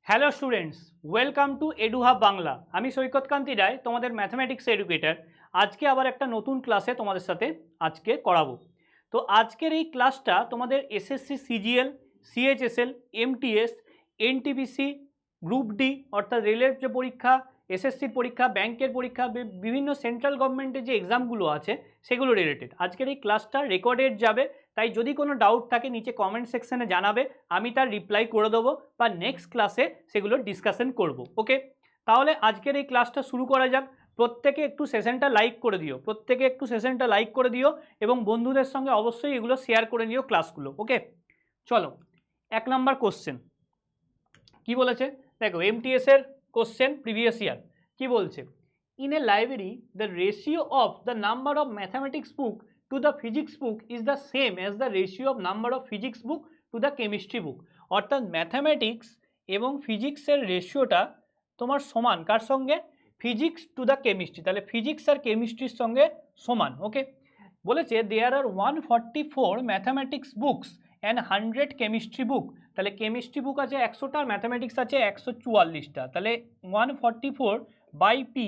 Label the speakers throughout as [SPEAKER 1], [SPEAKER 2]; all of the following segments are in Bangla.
[SPEAKER 1] Hello students, welcome to এডুহাব Bangla. আমি সৈকত কান্তি রায়, তোমাদের ম্যাথমেটিক্স এডুকেটর। আজকে আবার একটা নতুন ক্লাসে তোমাদের সাথে আজকে করাবো। তো আজকের এই ক্লাসটা তোমাদের SSC CGL, CHSL, MTS, NTPC, group D অর্থাৎ রেলের যে পরীক্ষা, এসএসসির পরীক্ষা, ব্যাংকের পরীক্ষা, বিভিন্ন সেন্ট্রাল গভর্নমেন্টের যে এক্সামগুলো আছে সেগুলো রিলেটেড। আজকের এই ক্লাসটা রেকর্ডেড যাবে, তাই যদি কোনো ডাউট থাকে নিচে কমেন্ট সেকশনে জানাবে, আমি তার রিপ্লাই করে দেবো বা নেক্সট ক্লাসে সেগুলো ডিসকাশন করব। ওকে, তাহলে আজকের এই ক্লাসটা শুরু করা যাক। প্রত্যেকে একটু সেশনটা লাইক করে দিও এবং বন্ধুদের সঙ্গে অবশ্যই এগুলো শেয়ার করে নিও ক্লাসগুলো। ওকে, চলো 1 নম্বর কোশ্চেন কি বলেছে দেখো, এমটিএস এর কোশ্চেন প্রিভিয়াস ইয়ার। কি বলছে? In a library the ratio of the number of mathematics book to the physics book is the same as the ratio of number of physics book to the chemistry book. অর্থাৎ ম্যাথামেটিক্স এবং ফিজিক্সের রেশিওটা তোমার সমান কার সঙ্গে? Physics to the chemistry. তাহলে ফিজিক্স আর কেমিস্ট্রির সঙ্গে সমান। ওকে, বলেছে there are 144 mathematics books and 100 chemistry book. তাহলে কেমিস্ট্রি বুক আছে 100টা, ম্যাথামেটিক্স আছে 144টা। তাহলে 144 by P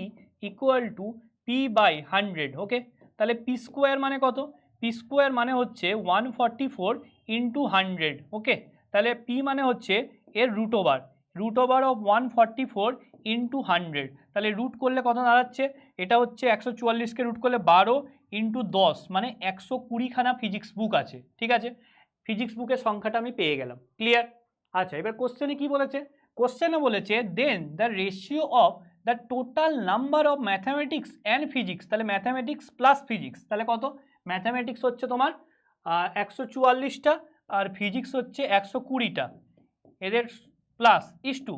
[SPEAKER 1] equal to P by 100। Okay, তাহলে পি স্কোয়ার মানে কত? পি স্কোয়ার মানে হচ্ছে 144 ইন্টু 100। ওকে, তাহলে পি মানে হচ্ছে এর রুট ওভার অফ 144 ইন্টু 100। তাহলে রুট করলে কত দাঁড়াচ্ছে? এটা হচ্ছে 144কে রুট করলে 12 ইন্টু 10 মানে 120খানা ফিজিক্স বুক আছে। ঠিক আছে, ফিজিক্স বুকের সংখ্যাটা আমি পেয়ে গেলাম। ক্লিয়ার? আচ্ছা, এবার কোশ্চেনে কি বলেছে? কোশ্চেনে বলেছে then the ratio of the total number of mathematics and physics. তাহলে ম্যাথামেটিক্স প্লাস ফিজিক্স, তাহলে কত? ম্যাথামেটিক্স হচ্ছে তোমার 144টা আর ফিজিক্স হচ্ছে 120টা, এদের প্লাস ইস টু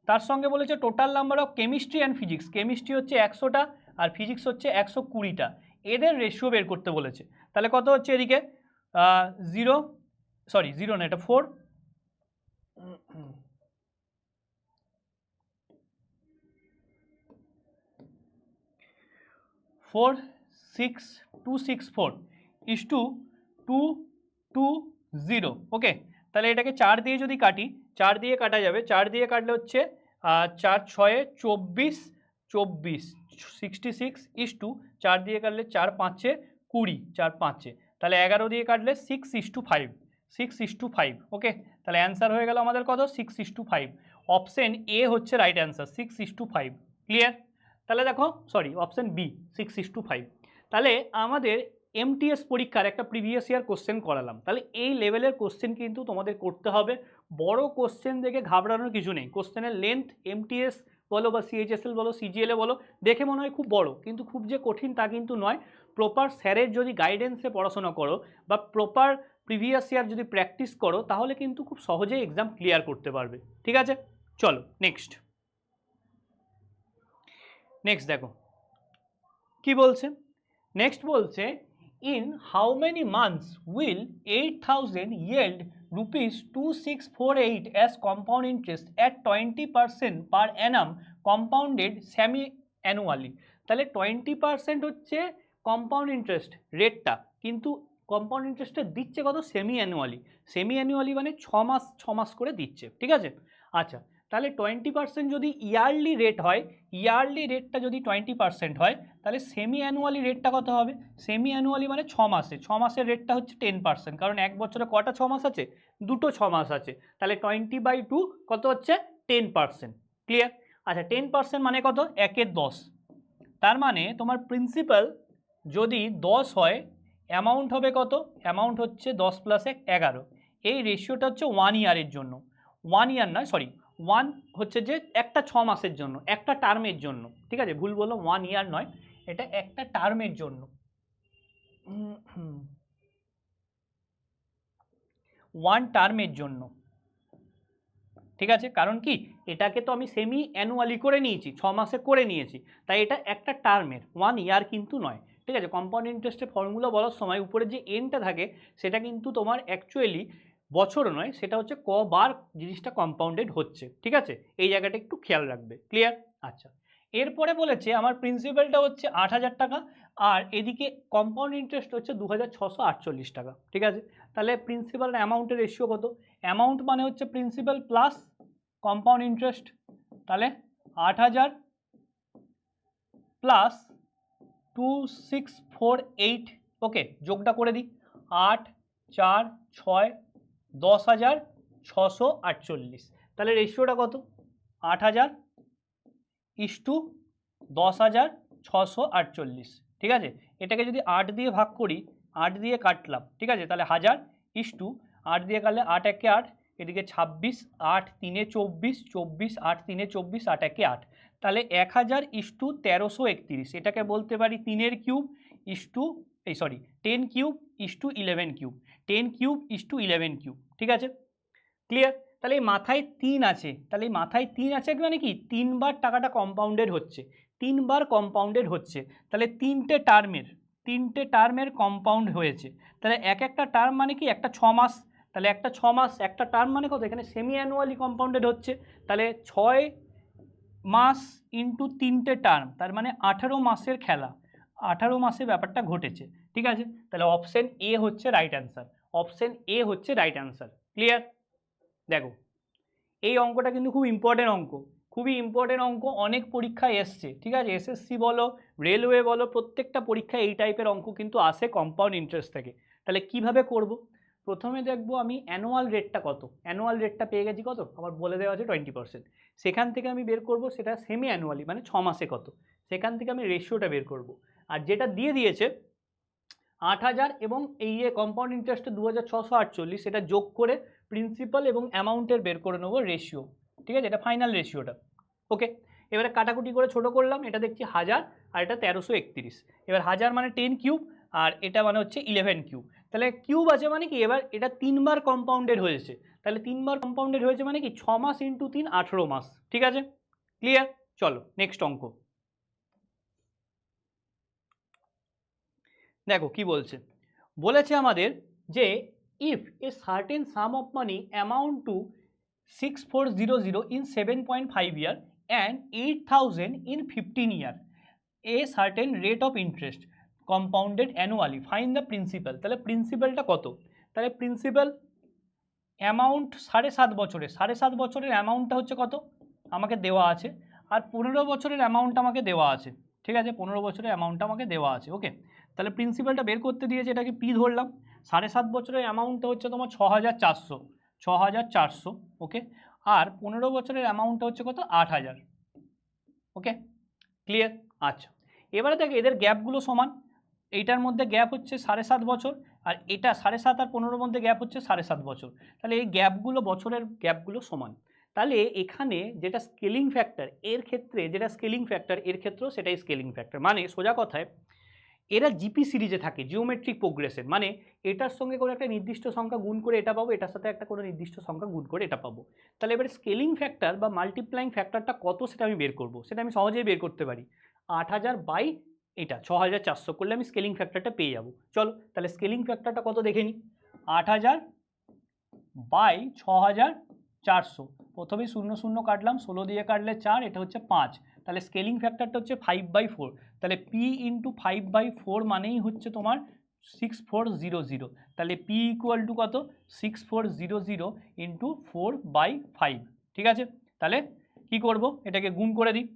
[SPEAKER 1] তার সঙ্গে বলেছে total number of chemistry and physics. Chemistry হচ্ছে 100টা আর ফিজিক্স হচ্ছে 120টা, এদের রেশিও বের করতে বলেছে। তাহলে কত হচ্ছে এদিকে? 0 না, এটা 4, 4 6 2 6 4 ইস টু 2 2 0। ওকে, তাহলে এটাকে 4 দিয়ে যদি কাটি, 4 দিয়ে কাটা যাবে। 4 দিয়ে কাটলে হচ্ছে 4 6 24 24 66 ইস টু 4 দিয়ে কাটলে 4 5 20, 4 5, তাহলে 11 দিয়ে কাটলে 6:5, 6:5। ওকে, তাহলে অ্যান্সার হয়ে গেল আমাদের কত? 6:5। অপশন এ হচ্ছে রাইট অ্যান্সার, 6:5। ক্লিয়ার? তাহলে দেখো, সরি, অপশন বি 6:5। তাহলে আমাদের এমটিএস পরীক্ষার একটা প্রিভিয়াস ইয়ার কোশ্চেন করালাম। তাহলে এই লেভেলের কোশ্চেন কিন্তু তোমাদের করতে হবে। বড় কোশ্চেন দেখে ঘাবড়ানোর কিছু নেই। কোশ্চেনের লেন্থ এমটিএস বলো বা সিএইচএসএল বলো, সিজিএলএ বলো, দেখে মনে হয় খুব বড়, কিন্তু খুব যে কঠিন তা কিন্তু নয়। প্রপার স্যারের যদি গাইডেন্সে পড়াশোনা করো বা প্রপার প্রিভিয়াস ইয়ার যদি প্র্যাকটিস করো, তাহলে কিন্তু খুব সহজেই এক্সাম ক্লিয়ার করতে পারবে। ঠিক আছে, চলো নেক্সট দেখো কি বলছে। নেক্সট বলছে in how many months will 8000 yield ₹2648 as compound interest at 20% per Anam compounded semi annually. তাহলে 20% হচ্ছে কম্পাউন্ড ইন্টারেস্ট রেটটা, কিন্তু কম্পাউন্ড ইন্টারেস্টটা দিচ্ছে কত? সেমি অ্যানুয়ালি মানে 6 মাস করে দিচ্ছে। ঠিক আছে, আচ্ছা, তাহলে 20% যদি ইয়ারলি রেট হয়, ইয়ারলি রেটটা যদি 20% হয়, তাহলে সেমি অ্যানুয়ালি রেটটা কত হবে? সেমি অ্যানুয়ালি মানে 6 মাসের রেটটা হচ্ছে 10%, কারণ এক বছরে কটা 6 মাস আছে? দুটো 6 মাস আছে। তাহলে 20/2 কত হচ্ছে? 10%। ক্লিয়ার? আচ্ছা, 10% মানে কত? 1/10। তার মানে তোমার প্রিন্সিপাল যদি 10 হয়, অ্যামাউন্ট হবে কত? অ্যামাউন্ট হচ্ছে 10 + 1 11। এই রেশিওটা হচ্ছে 1 ইয়ারের জন্য, 1 ইয়ার নয়, সরি, 1 হচ্ছে যে একটা 6 মাসের জন্য, একটা টার্মের জন্য। ঠিক আছে, ভুল বললাম, 1 ইয়ার নয়, এটা একটা টার্মের জন্য, 1 টার্মের জন্য। ঠিক আছে, কারণ কি, এটাকে তো আমি সেমি অ্যানুয়ালি করে নিয়েছি, 6 মাসে করে নিয়েছি, তাই এটা একটা টার্মের, 1 ইয়ার কিন্তু নয়। ঠিক আছে, কম্পাউন্ড ইন্টারেস্টের ফর্মুলা বলার সময় উপরে যে এনটা থাকে সেটা কিন্তু তোমার অ্যাকচুয়ালি বছর নয়, সেটা হচ্ছে কবার জিনিসটা কম্পাউন্ডেড হচ্ছে। ঠিক আছে, এই জায়গাটা একটু খেয়াল রাখবে। ক্লিয়ার? আচ্ছা, এরপরে বলেছে আমার প্রিন্সিপালটা হচ্ছে 8000 টাকা আর এদিকে কম্পাউন্ড ইন্টারেস্ট হচ্ছে 2648 টাকা। ঠিক আছে, তাহলে প্রিন্সিপাল অ্যামাউন্টের রেশিও কত? অ্যামাউন্ট মানে হচ্ছে প্রিন্সিপাল প্লাস কম্পাউন্ড ইন্টারেস্ট, তাহলে 8000 প্লাস 2648, ওকে যোগটা করে দিই, 8 4 6 10,648, তাহলে রেশিওটা কত 8000 ইস্টু 10,648, ঠিক আছে। এটাকে যদি 8 দিয়ে ভাগ করি, 8 দিয়ে কাটলাম, ঠিক আছে, তাহলে 1000 ইস্টু 8 দিয়ে কাটলে 8 একে 8, এদিকে 26, 8 3 24, 24 8 3 24, 8 একে 8, তাহলে 1000 ইস্টু 1331, এটাকে বলতে পারি 3 cube is to 10 cube is to 11 cube, 10 cube is to 11 cube, ঠিক আছে, ক্লিয়ার। তাহলে এই মাথায় 3 আছে, তাহলে এই মাথায় 3 আছে মানে কি 3 বার টাকাটা কম্পাউন্ডেড হচ্ছে, 3 বার কম্পাউন্ডেড হচ্ছে, তাহলে 3টে টার্মের কম্পাউন্ড হয়েছে, তাহলে এক একটা টার্ম মানে কি একটা 6 মাস, তাহলে একটা 6 মাস একটা টার্ম মানে কত, এখানে সেমি অ্যানুয়ালি কম্পাউন্ডেড হচ্ছে, তাহলে 6 মাস ইন্টু 3টে টার্ম, তার মানে 18 মাসের খেলা, 18 মাসে ব্যাপারটা ঘটেছে, ঠিক আছে। তাহলে অপশন এ হচ্ছে রাইট অ্যান্সার, অপশন এ হচ্ছে রাইট অ্যান্সার, ক্লিয়ার। দেখো এই অঙ্কটা কিন্তু খুব ইম্পর্টেন্ট অঙ্ক, খুবই ইম্পর্টেন্ট অঙ্ক, অনেক পরীক্ষায় এসছে, ঠিক আছে, এসএসসি বলো রেলওয়ে বলো প্রত্যেকটা পরীক্ষায় এই টাইপের অঙ্ক কিন্তু আসে কম্পাউন্ড ইন্টারেস্ট থেকে। তাহলে কিভাবে করব, প্রথমে দেখবো আমি অ্যানুয়াল রেটটা কত, অ্যানুয়াল রেটটা পেয়ে গেছি কত, আমার বলে দেওয়া আছে 20%, সেখান থেকে আমি বের করব সেটা সেমি অ্যানুয়ালি মানে 6 মাসে কত, সেখান থেকে আমি রেশিওটা বের করব, আর যেটা দিয়ে দিয়েছে 8000 এবং এই যে কম্পাউন্ড ইন্টারেস্টে 2648, সেটা যোগ করে প্রিন্সিপাল এবং অ্যামাউন্টের বের করে নেবো রেশিও, ঠিক আছে, এটা ফাইনাল রেশিওটা, ওকে। এবারে কাটাকুটি করে ছোট করলাম, এটা দেখছি 1000 আর এটা 1331, এবার 1000 মানে 10 কিউব আর এটা মানে হচ্ছে 11 কিউব, তাহলে কিউব আছে মানে কি এবার এটা 3 বার কম্পাউন্ডেড হয়েছে, তাহলে 3 বার কম্পাউন্ডেড হয়েছে মানে কি 6 মাস ইন্টু 3 18 মাস, ঠিক আছে, ক্লিয়ার। চলো নেক্সট অঙ্ক দেখো কি বলছে, বলেছে আমাদের যে if a certain some of money amount two 6400 in 7.5 year and 8000 in 15 year, a certain rate of interest compounded annually, find the principal, তাহলে প্রিন্সিপালটা কত, তাহলে প্রিন্সিপাল অ্যামাউন্ট 7.5 বছরের, 7.5 বছরের অ্যামাউন্টটা হচ্ছে কত আমাকে দেওয়া আছে, আর 15 বছরের অ্যামাউন্টটা আমাকে দেওয়া আছে, ঠিক আছে, 15 বছরের অ্যামাউন্টটা আমাকে দেওয়া আছে, ওকে। তাহলে প্রিন্সিপালটা বের করতে দিয়েছে, এটাকে পি ধরলাম, 7.5 বছরের অ্যামাউন্টটা হচ্ছে তোমার 6400, ওকে, আর 15 বছরের অ্যামাউন্টটা হচ্ছে কত 8000, ওকে, ক্লিয়ার। আচ্ছা এবারে দেখো এদের গ্যাপগুলো সমান, এইটার মধ্যে গ্যাপ হচ্ছে 7.5 বছর, আর এটা 7.5 আর 15 মধ্যে গ্যাপ হচ্ছে 7.5 বছর, তাহলে এই গ্যাপগুলো বছরের গ্যাপগুলো সমান, তাহলে এখানে যেটা স্কেলিং ফ্যাক্টর এর ক্ষেত্রে, যেটা স্কেলিং ফ্যাক্টর এর ক্ষেত্রেও সেটাই স্কেলিং ফ্যাক্টর, মানে সোজা কথায় এরা জিপি সিরিজে থাকে, জিওমেট্রিক প্রোগ্রেশন, মানে এটার সঙ্গে কোনো একটা নির্দিষ্ট সংখ্যা গুণ করে এটা পাবো, এটার সাথে একটা কোনো নির্দিষ্ট সংখ্যা গুণ করে এটা পাবো, তাহলে এবার স্কেলিং ফ্যাক্টর বা মাল্টিপ্লাইং ফ্যাক্টরটা কত সেটা আমি বের করবো, সেটা আমি সহজেই বের করতে পারি, 8000 বাই এটা 6400 করলে আমি স্কেলিং ফ্যাক্টরটা পেয়ে যাবো। চলো তাহলে স্কেলিং ফ্যাক্টরটা কত দেখে নিই, 8000 বাই 6400, প্রথমে 0 0 কাটলাম, 16 দিয়ে কাটলে 4, এটা হচ্ছে 5, তাহলে স্কেলিং ফ্যাক্টরটা হচ্ছে 5/4, তাহলে পি ইন্টু 5/4 মানেই হচ্ছে তোমার 6400, তাহলে পি ইকুয়াল টু কত 6400 ইন্টু 4/5, ঠিক আছে। তাহলে কি করব, এটাকে গুণ করে দিই,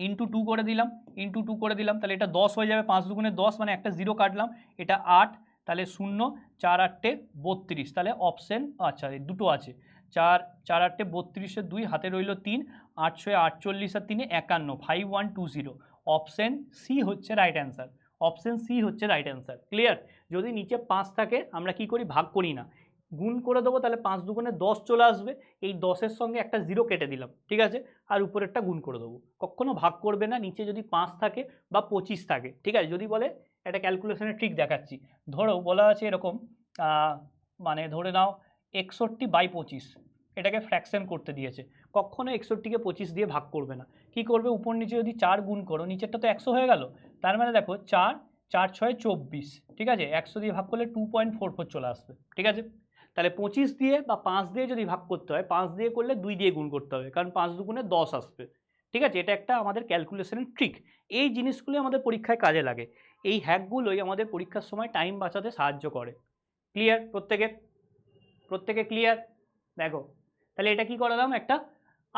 [SPEAKER 1] ইন্টু 2 করে দিলাম, ইন্টু 2 করে দিলাম, তাহলে এটা 10 হয়ে যাবে, 5 দুগুণে 10 মানে একটা 0 কাটলাম, এটা 8, তাহলে 0 4 8 32, তাহলে অপশন আচ্ছা দুটো আছে, 4 4 8 32 2 হাতে রইল 3, 8 6 48 আর 3 51, 5120, অপশন সি হচ্ছে রাইট অ্যান্সার, অপশন সি হচ্ছে রাইট অ্যান্সার, ক্লিয়ার। যদি নিচে 5 থাকে আমরা কি করি, ভাগ করি না, গুণ করে দেবো, তাহলে 5 দুগুণে 10 চলে আসবে, এই 10-এর সঙ্গে একটা 0 কেটে দিলাম, ঠিক আছে, আর উপরেরটা গুণ করে দেবো, কখনো ভাগ করবে না, নিচে যদি 5 থাকে বা 25 থাকে, ঠিক আছে। যদি বলে একটা ক্যালকুলেশনের ট্রিক দেখাচ্ছি, ধরো বলা আছে এরকম মানে ধরে নাও 61/25, এটাকে ফ্র্যাকশন করতে দিয়েছে, কখনো 61কে 25 দিয়ে ভাগ করবে না, কি করবে উপর নিচে যদি 4 গুণ করো, নিচেরটা তো 100 হয়ে গেল, তার মানে দেখো 4 4 6 24, ঠিক আছে, 100 দিয়ে ভাগ করলে 2.44 চলে আসবে, ঠিক আছে। তাহলে 25 দিয়ে বা 5 দিয়ে যদি ভাগ করতে হয়, 5 দিয়ে করলে 2 দিয়ে গুণ করতে হবে, কারণ 5 দুগুণে 10 আসবে, ঠিক আছে, এটা একটা আমাদের ক্যালকুলেশনের ট্রিক, এই জিনিসগুলো আমাদের পরীক্ষায় কাজে লাগে, এই হ্যাকগুলোই আমাদের পরীক্ষার সময় টাইম বাঁচাতে সাহায্য করে, ক্লিয়ার প্রত্যেকে, প্রত্যেকে ক্লিয়ার। দেখো তাহলে এটা কি করালাম, একটা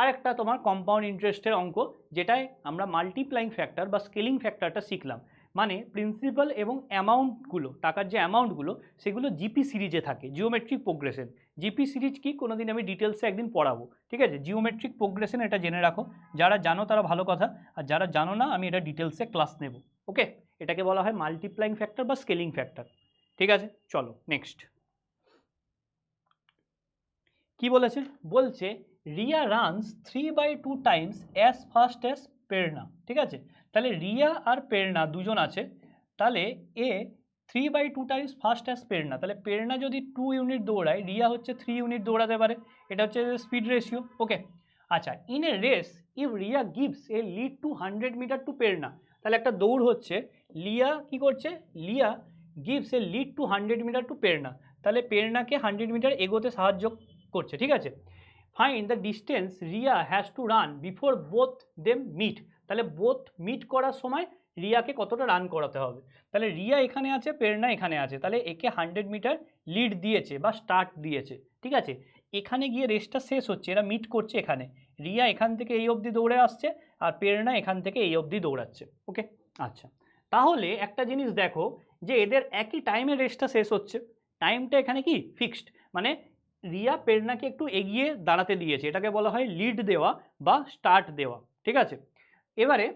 [SPEAKER 1] আর একটা তোমার কম্পাউন্ড ইন্টারেস্টের অঙ্ক, যেটায় আমরা মাল্টিপ্লাইং ফ্যাক্টর বা স্কেলিং ফ্যাক্টরটা শিখলাম। মানে প্রিন্সিপাল এবং অ্যামাউন্টগুলো, টাকার যে অ্যামাউন্টগুলো সেগুলো জিপি সিরিজে থাকে, জিওমেট্রিক প্রোগ্রেশন। জিপি সিরিজ কি কোনোদিন আমি ডিটেলসে একদিন পড়াবো, ঠিক আছে? জিওমেট্রিক প্রোগ্রেশন এটা জেনে রাখো, যারা জানো তারা ভালো কথা, আর যারা জানো না আমি এটা ডিটেলসে ক্লাস নেব। ওকে, এটাকে বলা হয় মাল্টিপ্লাইং ফ্যাক্টর বা স্কেলিং ফ্যাক্টর। ঠিক আছে, চলো নেক্সট। কি বলেছে? বলছে Riya runs 3/2 Times as fast as প্রেরণা। ঠিক আছে, তাহলে রিয়া আর প্রেরণা দুজন আছে, তাহলে এ 3/2 টাইমস ফাস্ট অ্যাজ প্রেরণা, তাহলে প্রেরণা যদি 2 ইউনিট দৌড়ায়, রিয়া হচ্ছে 3 ইউনিট দৌড়াতে পারে, এটা হচ্ছে স্পিড রেশিও। ওকে, আচ্ছা, in a race if Riya gives a lead to 100 metre to Prerana, তাহলে একটা দৌড় হচ্ছে, লিয়া কি করছে, Liya gives a lead to 100 metre to Prerana, তাহলে প্রেরণাকে 100 মিটার এগোতে সাহায্য করছে। ঠিক আছে, find the distance Riya has to run before both them meet, তাহলে বোথ মিট করার সময় রিয়াকে কতটা রান করাতে হবে। তাহলে রিয়া এখানে আছে, প্রেরণা এখানে আছে, তাহলে একে 100 মিটার লিড দিয়েছে বা স্টার্ট দিয়েছে। ঠিক আছে, এখানে গিয়ে রেসটা শেষ হচ্ছে, এরা মিট করছে এখানে, রিয়া এখান থেকে এই অবধি দৌড়ে আসছে আর প্রেরণা এখান থেকে এই অবধি দৌড়াচ্ছে। ওকে, আচ্ছা, তাহলে একটা জিনিস দেখো যে এদের একই টাইমে রেসটা শেষ হচ্ছে, টাইমটা এখানে কি ফিক্সড, মানে রিয়া প্রেরণাকে একটু এগিয়ে দাঁড়াতে দিয়েছে, এটাকে বলা হয় লিড দেওয়া বা স্টার্ট দেওয়া। ঠিক আছে, এবারে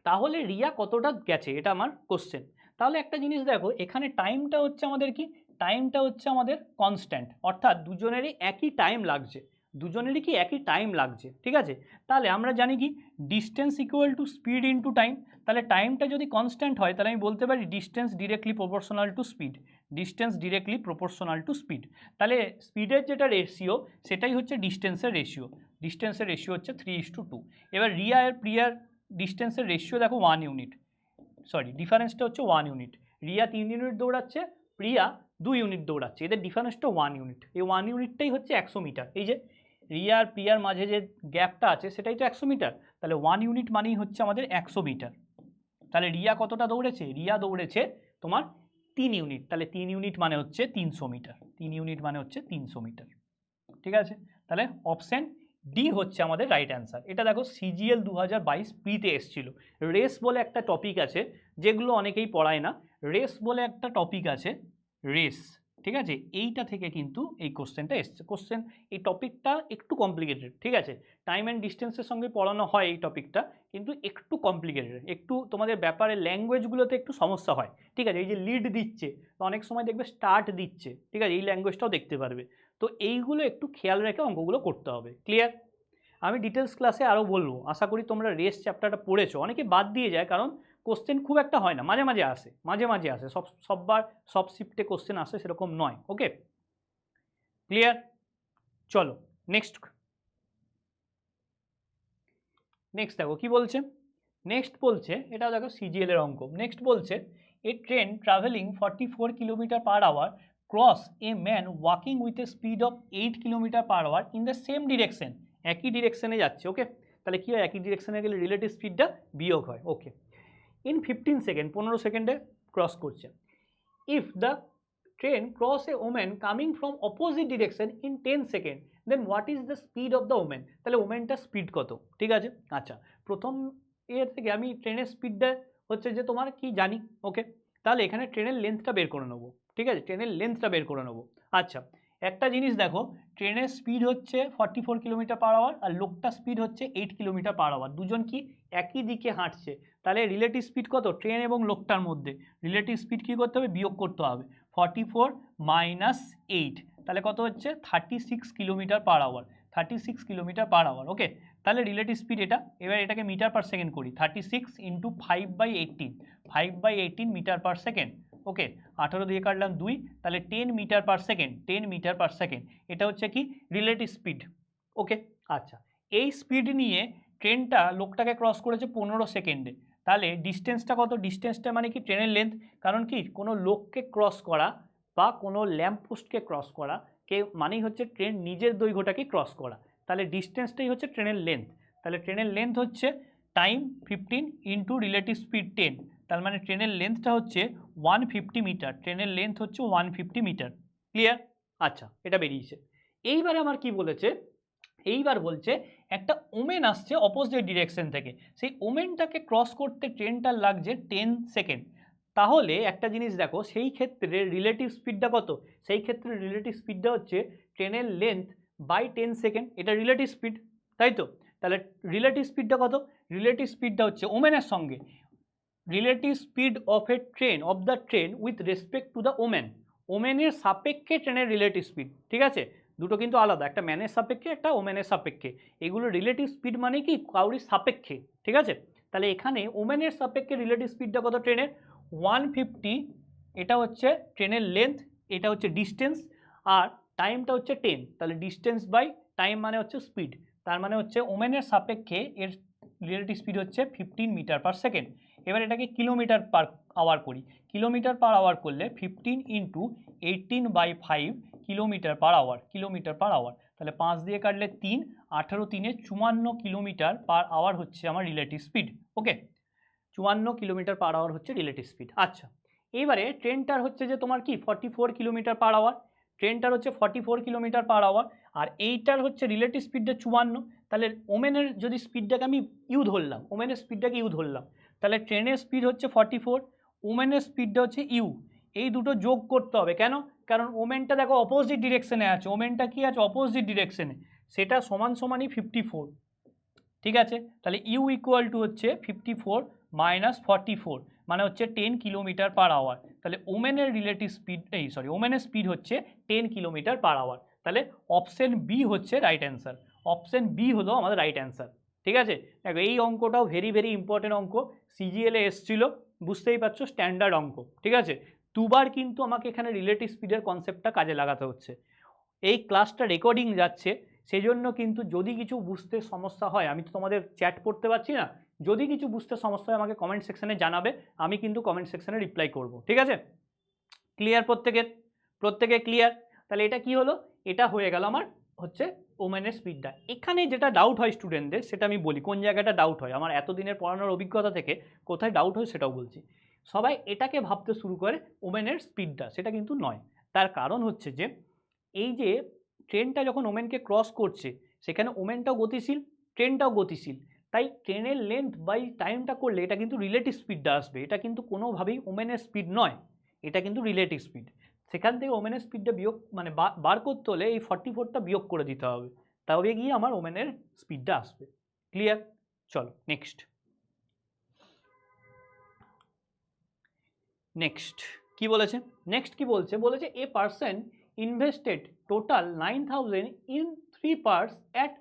[SPEAKER 1] তাহলে রিয়া কতটা গেছে, এটা আমার কোশ্চেন। তাহলে একটা জিনিস দেখো, এখানে টাইমটা হচ্ছে আমাদের কি, টাইমটা হচ্ছে আমাদের কনস্ট্যান্ট, অর্থাৎ দুজনেরই একই টাইম লাগছে, দুজনেরই কি একই টাইম লাগছে। ঠিক আছে, তাহলে আমরা জানি কি distance equal to speed into time, তাহলে টাইমটা যদি কনস্ট্যান্ট হয় তাহলে আমি বলতে পারি distance directly proportional to speed, distance directly proportional to speed. তাহলে স্পিডের যেটা রেশিও সেটাই হচ্ছে ডিস্টেন্সের রেশিও, ডিস্টেন্সের রেশিও হচ্ছে 3:2। এবার রিয়া আর প্রিয়ার ডিস্টেন্সের রেশিও দেখো 1 ইউনিট, সরি ডিফারেন্সটা হচ্ছে 1 ইউনিট, রিয়া 3 ইউনিট দৌড়াচ্ছে, প্রিয়া 2 ইউনিট দৌড়াচ্ছে, এদের ডিফারেন্সটা 1 ইউনিট, এই 1 ইউনিটটাই হচ্ছে 100 মিটার। এই যে রিয়া আর প্রিয়ার মাঝে যে গ্যাপটা আছে সেটাই তো 100 মিটার, তাহলে 1 ইউনিট মানেই হচ্ছে আমাদের 100 মিটার। তাহলে রিয়া কতটা দৌড়েছে, রিয়া দৌড়েছে তোমার 3 ইউনিট, তাহলে 3 ইউনিট মানে হচ্ছে 300 মিটার, 3 ইউনিট মানে হচ্ছে 300 মিটার। ঠিক আছে, তাহলে অপশন ডি হচ্ছে আমাদের রাইট অ্যান্সার। এটা দেখো সিজিএল 2022 প্রিতে এসেছিল, রেস বলে একটা টপিক আছে, যেগুলো অনেকেই পড়ায় না, রেস বলে একটা টপিক আছে, রেস। ঠিক আছে, এইটা থেকে কিন্তু এই কোশ্চেনটা এসছে, কোশ্চেন এই টপিকটা একটু কমপ্লিকেটেড। ঠিক আছে, টাইম অ্যান্ড ডিস্টেন্সের সঙ্গে পড়ানো হয় এই টপিকটা, কিন্তু একটু কমপ্লিকেটেড, একটু তোমাদের ব্যাপারে ল্যাঙ্গুয়েজগুলোতে একটু সমস্যা হয়। ঠিক আছে, এই যে লিড দিচ্ছে, অনেক সময় দেখবে স্টার্ট দিচ্ছে, ঠিক আছে, এই ল্যাঙ্গুয়েজটাও দেখতে পারবে, তো এইগুলো একটু খেয়াল রেখে অঙ্কগুলো করতে হবে। ক্লিয়ার? আমি ডিটেলস ক্লাসে আরও বলবো, আশা করি তোমরা রেস চ্যাপ্টারটা পড়েছো, অনেকে বাদ দিয়ে যায় কারণ কোশ্চেন খুব একটা হয় না, মাঝে মাঝে আসে, মাঝে মাঝে আসে, সববার সব শিফটে কোশ্চেন আসে সেরকম নয়। ওকে, ক্লিয়ার? চলো নেক্সট, নেক্সট দেখো কি বলছে। নেক্সট বলছে, এটা দেখো সিজিএল এর অঙ্ক, নেক্সট বলছে a train travelling 44 kilometre per hour cross a man walking with a speed of 8 kilometre per hour in the same direction, একই ডিরেকশনে যাচ্ছে। ওকে, তাহলে কি হয়, একই ডিরেকশনে গেলে রিলেটিভ স্পিডটা বিয়োগ হয়। ওকে, ইন 15 সেকেন্ড, 15 সেকেন্ডে ক্রস করছে। If the train cross a women coming from opposite direction in 10 second, then what is the speed of the women, তাহলে ওমেনটার স্পিড কত। ঠিক আছে, আচ্ছা, প্রথম এর থেকে আমি ট্রেনের স্পিডটা হচ্ছে যে তোমার কি জানি। ওকে, তাহলে এখানে ট্রেনের লেন্থটা বের করে নেবো। ঠিক আছে, ট্রেনের লেন্থটা বের করে নেবো। আচ্ছা, একটা জিনিস দেখো, ট্রেনের স্পিড হচ্ছে 44 কিলোমিটার পার আওয়ার আর লোকটার স্পিড হচ্ছে 8 কিলোমিটার পার আওয়ার, দুজন কি একই দিকে হাঁটছে, তাহলে রিলেটিভ স্পিড কত ট্রেন এবং লোকটার মধ্যে, রিলেটিভ স্পিড কী করতে হবে, বিয়োগ করতে হবে, 44 মাইনাস 8, তাহলে কত হচ্ছে 36 kilometre per hour, 36 kilometre per hour. Okay, তাহলে রিলেটিভ স্পিড এটা, এবার এটাকে মিটার পার সেকেন্ড করি, 36 into 5/18, 5/18 metre per second. Okay, 18 দিয়ে কাটলাম 2, তাহলে 10 metre per second, 10 metre per second, এটা হচ্ছে কি রিলেটিভ স্পিড। ওকে, আচ্ছা, এই স্পিড নিয়ে ট্রেনটা লোকটাকে ক্রস করেছে 15 সেকেন্ডে, তাহলে ডিস্টেন্সটা কত, ডিস্টেন্সটা মানে কি ট্রেনের লেন্থ, কারণ কি কোনো লোককে ক্রস করা বা কোনো ল্যাম্পপোস্টকে ক্রস করা কে মানেই হচ্ছে ট্রেন নিজের দৈর্ঘ্যটাকে ক্রস করা, তাহলে ডিস্টেন্সটাই হচ্ছে ট্রেনের লেন্থ, তাহলে ট্রেনের লেন্থ হচ্ছে টাইম 15 ইন্টু রিলেটিভ স্পিড 10, তার মানে ট্রেনের লেন্থটা হচ্ছে 150 মিটার, ট্রেনের লেন্থ হচ্ছে 150 মিটার। ক্লিয়ার? আচ্ছা, এটা বেরিয়েছে। এইবারে আমার কি বলেছে, এইবার বলছে একটা ওমেন আসছে অপোজিট ডিরেকশন থেকে, সেই ওমেনটাকে ক্রস করতে ট্রেনটার লাগছে 10 সেকেন্ড। তাহলে একটা জিনিস দেখো, সেই ক্ষেত্রে রিলেটিভ স্পিডটা কত? সেই ক্ষেত্রে রিলেটিভ স্পিডটা হচ্ছে ট্রেনের লেন্থ বাই 10 সেকেন্ড, এটা রিলেটিভ স্পিড, তাই তো? তাহলে রিলেটিভ স্পিডটা কত? রিলেটিভ স্পিডটা হচ্ছে ওমেনের সঙ্গে relative speed of a train of the train with respect to the women, ওমেনের সাপেক্ষে ট্রেনের রিলেটিভ স্পিড, ঠিক আছে? দুটো কিন্তু আলাদা, একটা ম্যানের সাপেক্ষে, একটা ওমেনের সাপেক্ষে। এগুলো রিলেটিভ স্পিড মানে কি কাউরির সাপেক্ষে, ঠিক আছে? তাহলে এখানে ওমেনের সাপেক্ষে রিলেটিভ স্পিডটা কত ট্রেনের? 150, এটা হচ্ছে ট্রেনের লেন্থ, এটা হচ্ছে ডিস্টেন্স, আর টাইমটা হচ্ছে 10। তাহলে ডিস্টেন্স বাই টাইম মানে হচ্ছে স্পিড, তার মানে হচ্ছে ওমেনের সাপেক্ষে এর রিলেটিভ স্পিড হচ্ছে 15 মিটার পার সেকেন্ড। এবার এটাকে কিলোমিটার পার আওয়ার করি, কিলোমিটার পার আওয়ার করলে 15 into 18/5 kilometre per hour, kilometre per hour. তাহলে 5 দিয়ে কাটলে 3, 18 3 54 কিলোমিটার পার আওয়ার হচ্ছে আমার রিলেটিভ স্পিড। ওকে, 54 কিলোমিটার পার আওয়ার হচ্ছে রিলেটিভ স্পিড। আচ্ছা, এবারে ট্রেনটার হচ্ছে যে তোমার কি 44 কিলোমিটার পার আওয়ার, ট্রেনটার হচ্ছে 44 কিলোমিটার পার আওয়ার, আর এইটার হচ্ছে রিলেটিভ স্পিডটা 54। তাহলে ওমেনের যদি স্পিডটাকে আমি ইউ ধরলাম, ওমেনের স্পিডটাকে ইউ ধরলাম, তাহলে ট্রেনের স্পিড হচ্ছে 44, ওমেনের স্পিডটা হচ্ছে ইউ। এই দুটো যোগ করতে হবে, কেন? কারণ ওমেনটা দেখো অপোজিট ডিরেকশনে আছে, ওমেনটা কি আছে অপোজিট ডিরেকশনে, সেটা সমান সমানই 54, ঠিক আছে? তাহলে ইউ ইকুয়াল টু হচ্ছে 54 মাইনাস 44 মানে হচ্ছে 10 কিলোমিটার পার আওয়ার। তাহলে ওমেনের রিলেটিভ স্পিড ওমেনের স্পিড হচ্ছে 10 কিলোমিটার পার আওয়ার। তাহলে অপশন বি হচ্ছে রাইট অ্যান্সার, অপশন বি হলো আমাদের রাইট অ্যান্সার, ঠিক আছে? দেখো এই অঙ্কটাও ভেরি ভেরি ইম্পর্টেন্ট অঙ্ক, সিজিএলে এসছিল, বুঝতেই পারছো স্ট্যান্ডার্ড অঙ্ক, ঠিক আছে? দুবার কিন্তু আমাকে এখানে রিলেটিভ স্পিডের কনসেপ্টটা কাজে লাগাতে হচ্ছে। এই ক্লাসটা রেকর্ডিং যাচ্ছে, সেই জন্য কিন্তু যদি কিছু বুঝতে সমস্যা হয়, আমি তো তোমাদের চ্যাট পড়তে পারছি না, যদি কিছু বুঝতে সমস্যা হয় আমাকে কমেন্ট সেকশনে জানাবে, আমি কিন্তু কমেন্ট সেকশনে রিপ্লাই করব, ঠিক আছে? ক্লিয়ার প্রত্যেকে ক্লিয়ার? তাহলে এটা কি হলো? এটা হয়ে গেল আমার হচ্ছে ওমেনের স্পিডটা। এখানে যেটা ডাউট হয় স্টুডেন্টদের সেটা আমি বলি, কোন জায়গাটা ডাউট হয় আমার এতদিনের পড়ানোর অভিজ্ঞতা থেকে কোথায় ডাউট হয় সেটাও বলছি। সবাই এটাকে ভাবতে শুরু করে ওমেনের স্পিডটা, সেটা কিন্তু নয়। তার কারণ হচ্ছে যে এই যে ট্রেনটা যখন ওমেনকে ক্রস করছে, সেখানে ওমেনটাও গতিশীল, ট্রেনটাও গতিশীল, তাই ট্রেনের লেন্থ বাই টাইমটা করলে এটা কিন্তু রিলেটিভ স্পিডটা আসবে, এটা কিন্তু কোনোভাবেই ওমেনের স্পিড নয়, এটা কিন্তু রিলেটিভ স্পিড। সেখান থেকে ওমেনের স্পিডটা বিয়োগ মানে বার করতে হলে এই 44টা বিয়োগ করে দিতে হবে, তবে গিয়ে আমার ওমেনের স্পিডটা আসবে। ক্লিয়ার? চলো নেক্সট কি বলেছে? নেক্সট কি বলছে? বলেছে a person invested total 9,000 in 3 parts at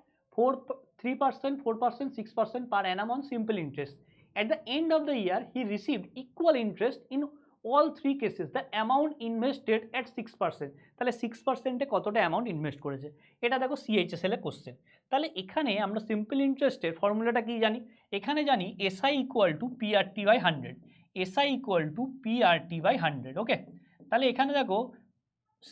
[SPEAKER 1] 3%, 4%, 6% per annum on simple interest. At the end of the year, he received equal interest in all 3 cases. The amount invested at 6%. তাহলে 6%-এ কতটা অ্যামাউন্ট ইনভেস্ট করেছে? এটা দেখো সিএইচএসএল এর কোশ্চেন। তাহলে এখানে আমরা সিম্পল ইন্টারেস্টের ফর্মুলাটা কি জানি? এখানে জানি SI equal to PRT by 100, SI equal to PRT by 100। Okay, তাহলে এখানে দেখো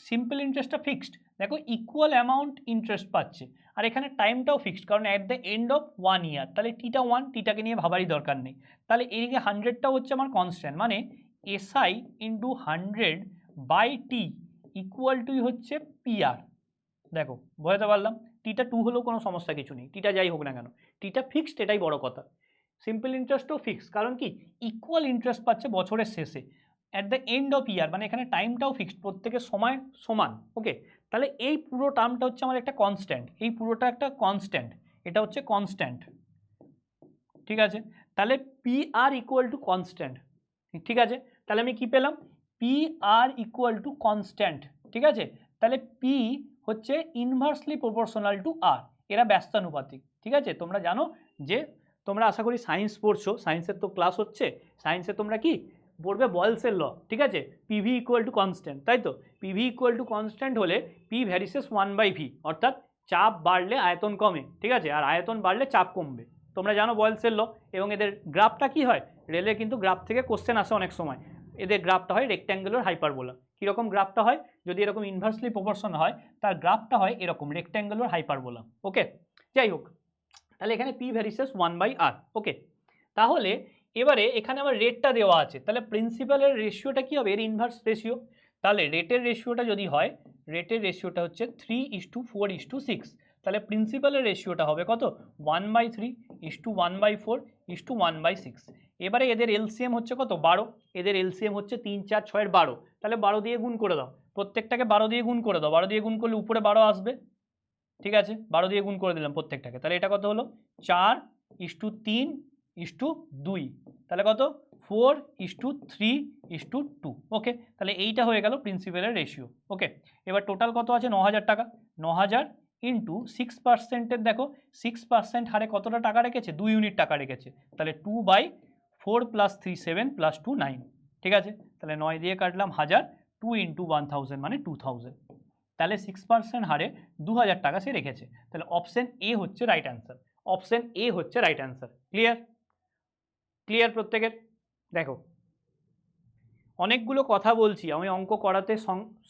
[SPEAKER 1] সিম্পল ইন্টারেস্টটা ফিক্সড, দেখো ইকুয়াল অ্যামাউন্ট ইন্টারেস্ট পাচ্ছে, আর এখানে টাইমটাও ফিক্সড, কারণ at the end of 1 year, তাহলে টিটা 1, টিটাকে নিয়ে ভাবারই দরকার নেই। তাহলে এদিকে 100টাও হচ্ছে আমার কনস্ট্যান্ট, মানে SI into 100 by T equal টুই হচ্ছে পিআর। দেখো বোঝাতে পারলাম? টিটা 2 হলেও কোনো সমস্যা কিছু নেই, টিটা যাই হোক না কেন, টিটা ফিক্সড, এটাই বড় কথা। সিম্পল ইন্টারেস্টও ফিক্সড, কারণ কি ইকুয়াল ইন্টারেস্ট পাচ্ছে বছরের শেষে অ্যাট দ্য এন্ড অফ ইয়ার, মানে এখানে টাইমটাও ফিক্সড, প্রত্যেকের সময় সমান। ওকে, তাহলে এই পুরো টার্মটা হচ্ছে আমার একটা কনস্ট্যান্ট, এই পুরোটা একটা কনস্ট্যান্ট, এটা হচ্ছে কনস্ট্যান্ট, ঠিক আছে? তাহলে P R equal to constant, ঠিক আছে? তাহলে আমি কি পেলাম? P R equal to constant, ঠিক আছে? তাহলে পি হচ্ছে ইনভার্সলি প্রপোর্শনাল টু আর, এরা ব্যস্তানুপাতিক, ঠিক আছে? তোমরা জানো যে, তোমরা আশা করি সায়েন্স পড়ছো, সায়েন্সের তো ক্লাস হচ্ছে, সায়েন্সে তোমরা কি পড়বে? বয়েলসের ল, ঠিক আছে? পিভি ইকুয়াল টু কনস্ট্যান্ট, তাই তো? পিভি ইকুয়াল টু কনস্ট্যান্ট হলে পি ভ্যারিসেস 1/v, অর্থাৎ চাপ বাড়লে আয়তন কমে, ঠিক আছে? আর আয়তন বাড়লে চাপ কমবে, তোমরা জানো বয়েলসের ল। এবং এদের গ্রাফটা কি হয়? রেলে কিন্তু গ্রাফ থেকে কোশ্চেন আসে অনেক সময়, এদের গ্রাফটা হয় রেক্ট্যাঙ্গুলার হাইপারবোলা। কীরকম গ্রাফটা হয়? যদি এরকম ইনভার্সলি প্রপোর্শন হয়, তার গ্রাফটা হয় এরকম রেক্ট্যাঙ্গুলার হাইপারবোলা। ওকে, যাই হোক, তাহলে এখানে পি ভ্যারিসেস 1/r। ওকে, তাহলে এবারে এখানে আবার রেটটা দেওয়া আছে, তাহলে প্রিন্সিপালের রেশিওটা কি হবে? এর ইনভার্স রেশিও। তাহলে রেটের রেশিওটা যদি হয়, রেটের রেশিওটা হচ্ছে 3:4:6, তাহলে প্রিন্সিপালের রেশিওটা হবে কত 1/3:1/4:1/6। এবারে এদের এলসিএম হচ্ছে কত 12, এদের এলসিএম হচ্ছে 3 4 6 12, তাহলে 12 দিয়ে গুণ করে দাও, প্রত্যেকটাকে 12 দিয়ে গুণ করে দাও, 12 দিয়ে গুণ করলে উপরে 12 আসবে, ঠিক আছে 12 দিয়ে গুণ করে দিলাম প্রত্যেকটাকে, তাহলে এটা কত হলো 4:3:2, তাহলে কত 4:3:2। ওকে, তাহলে এইটা হয়ে গেল প্রিন্সিপালের রেশিও। ওকে, এবার টোটাল কত আছে 9,000 টাকা, 9,000 ইন্টু 6%, দেখো 6% হারে কতটা টাকা রেখেছে 2 ইউনিট টাকা রেখেছে, তাহলে 2/4 + 3 7 + 2 9, ঠিক আছে, তাহলে 9 দিয়ে কাটলাম 1000, 2 ইন্টু 1000 মানে 2000, তাহলে 6% হারে 2000 টাকা সে রেখেছে, তাহলে অপশন এ হচ্ছে রাইট অ্যান্সার, অপশন এ হচ্ছে রাইট অ্যান্সার। ক্লিয়ার? ক্লিয়ার প্রত্যেকের? দেখো অনেকগুলো কথা বলছি আমি অঙ্ক করাতে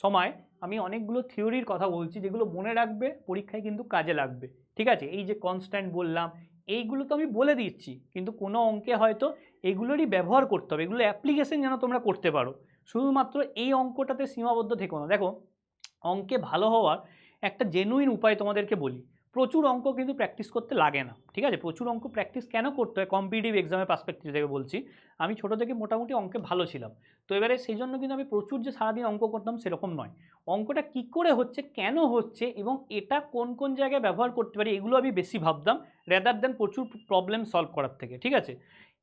[SPEAKER 1] সময়, আমি অনেকগুলো থিওরির কথা বলছি যেগুলো মনে রাখবে, পরীক্ষায় কিন্তু কাজে লাগবে, ঠিক আছে। এই যে কনস্ট্যান্ট বললাম এইগুলো তো আমি বলে দিচ্ছি, কিন্তু কোনো অঙ্কে হয়তো এগুলোরই ব্যবহার করতে হবে, এগুলো অ্যাপ্লিকেশন যেন তোমরা করতে পারো, শুধুমাত্র এই অঙ্কটাতে সীমাবদ্ধ থেকো না। দেখো অঙ্কে ভালো হওয়ার একটা জেনুইন উপায় তোমাদেরকে বলি, প্রচুর অঙ্ক কিন্তু প্র্যাকটিস করতে লাগে না, ঠিক আছে। প্রচুর অঙ্ক প্র্যাকটিস কেন করতে হয়, কম্পিটিটিভ এক্সামের পার্সপেক্টিভ থেকে বলছি, আমি ছোটো থেকে মোটামুটি অঙ্কে ভালো ছিলাম, তো এবারে সেই জন্য কিন্তু আমি প্রচুর যে সারাদিন অঙ্ক করতাম সেরকম নয়, অঙ্কটা কী করে হচ্ছে, কেন হচ্ছে, এবং এটা কোন কোন জায়গায় ব্যবহার করতে পারি এগুলো আমি বেশি ভাবতাম রেদার দেন প্রচুর প্রবলেম সলভ করার থেকে, ঠিক আছে।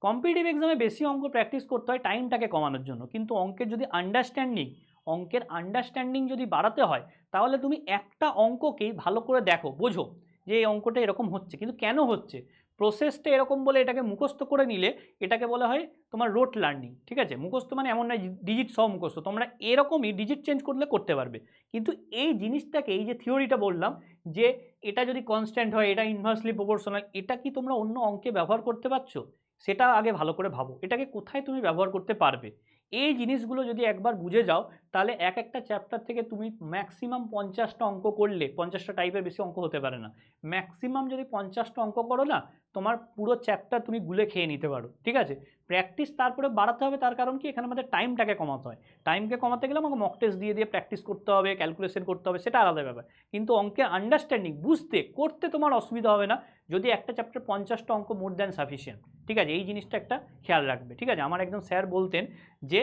[SPEAKER 1] কম্পিটিটিভ এক্সামে বেশি অঙ্ক প্র্যাকটিস করতে হয় টাইমটাকে কমানোর জন্য, কিন্তু অঙ্কের যদি আন্ডারস্ট্যান্ডিং যদি বাড়াতে হয়, তাহলে তুমি একটা অঙ্ককেই ভালো করে দেখো, বোঝো যে এই অঙ্কটা এরকম হচ্ছে, কিন্তু কেন হচ্ছে, প্রসেসটা এরকম বলে এটাকে মুখস্থ করে নিলে এটাকে বলা হয় তোমার রোট লার্নিং, ঠিক আছে। মুখস্থ মানে এমন নয় ডিজিট সব মুখস্থ, তোমরা এরকমই ডিজিট চেঞ্জ করলে করতে পারবে, কিন্তু এই জিনিসটাকে, এই যে থিওরিটা বললাম যে এটা যদি কনস্ট্যান্ট হয়, এটা ইনভার্সলি প্রপোর্শনাল, এটা কি তোমরা অন্য অঙ্কে ব্যবহার করতে পারছো, সেটা আগে ভালো করে ভাবো, এটাকে কোথায় তুমি ব্যবহার করতে পারবে। এই জিনিসগুলো যদি একবার বুঝে যাও, তাহলে এক একটা চ্যাপ্টার থেকে তুমি ম্যাক্সিমাম 50টা অঙ্ক করলে, 50টা টাইপের বেশি অঙ্ক হতে পারে না, ম্যাক্সিমাম যদি 50টা অঙ্ক করো না, তোমার পুরো চ্যাপ্টার তুমি গুলে খেয়ে নিতে পারো, ঠিক আছে। প্র্যাকটিস তারপরে বাড়াতে হবে, তার কারণ কি এখানে আমাদের টাইমটাকে কমাতে হয়, টাইমকে কমাতে গেলে আমাকে মক টেস্ট দিয়ে দিয়ে প্র্যাকটিস করতে হবে, ক্যালকুলেশন করতে হবে, সেটা আলাদা ব্যাপার, কিন্তু অঙ্কের আন্ডারস্ট্যান্ডিং বুঝতে করতে তোমার অসুবিধা হবে না, যদি একটা চ্যাপ্টার 50টা অঙ্ক মোর দ্যান সাফিসিয়েন্ট, ঠিক আছে। এই জিনিসটা একটা খেয়াল রাখবে, ঠিক আছে। আমার একজন স্যার বলতেন যে